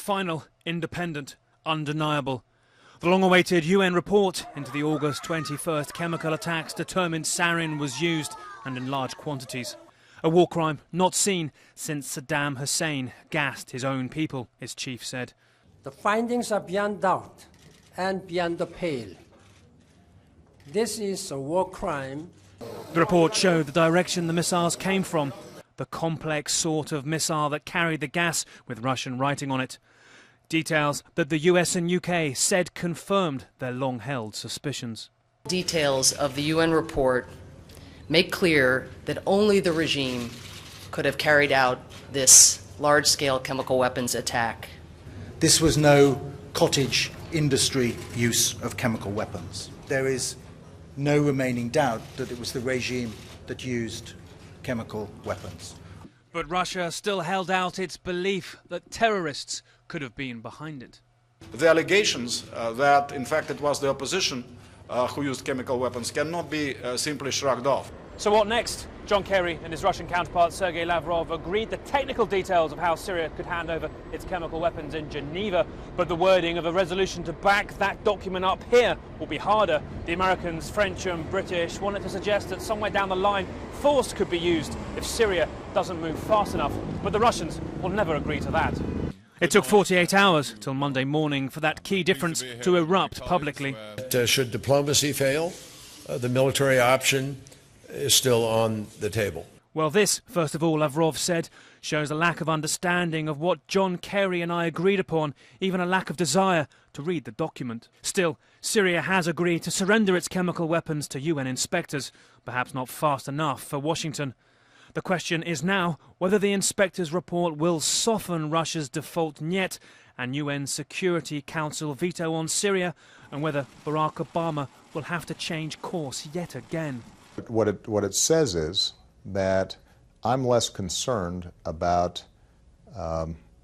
final, independent, undeniable. The long-awaited UN report into the August 21st chemical attacks determined sarin was used, and in large quantities. A war crime not seen since Saddam Hussein gassed his own people, his chief said. The findings are beyond doubt and beyond the pale. This is a war crime. The report showed the direction the missiles came from, the complex sort of missile that carried the gas with Russian writing on it. Details that the US and UK said confirmed their long-held suspicions. Details of the UN report make clear that only the regime could have carried out this large-scale chemical weapons attack. This was no cottage industry use of chemical weapons. There is no remaining doubt that it was the regime that used chemical weapons. But Russia still held out its belief that terrorists could have been behind it. The allegations that, in fact, it was the opposition who used chemical weapons cannot be simply shrugged off. So what next? John Kerry and his Russian counterpart Sergey Lavrov agreed the technical details of how Syria could hand over its chemical weapons in Geneva, but the wording of a resolution to back that document up here will be harder. The Americans, French and British wanted to suggest that somewhere down the line force could be used if Syria doesn't move fast enough, but the Russians will never agree to that. It took 48 hours till Monday morning for that key difference to erupt publicly. Should diplomacy fail, the military option is still on the table. Well, this, first of all, Lavrov said, shows a lack of understanding of what John Kerry and I agreed upon, even a lack of desire to read the document. Still, Syria has agreed to surrender its chemical weapons to UN inspectors, perhaps not fast enough for Washington. The question is now whether the inspectors' report will soften Russia's default niet and UN Security Council veto on Syria, and whether Barack Obama will have to change course yet again. What it says is that I'm less concerned about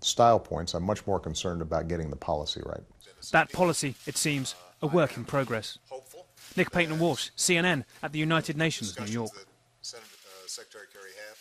style points. I'm much more concerned about getting the policy right. That policy, it seems, a work in progress. Nick Payton-Walsh, CNN at the United Nations, New York. Secretary Kerry had.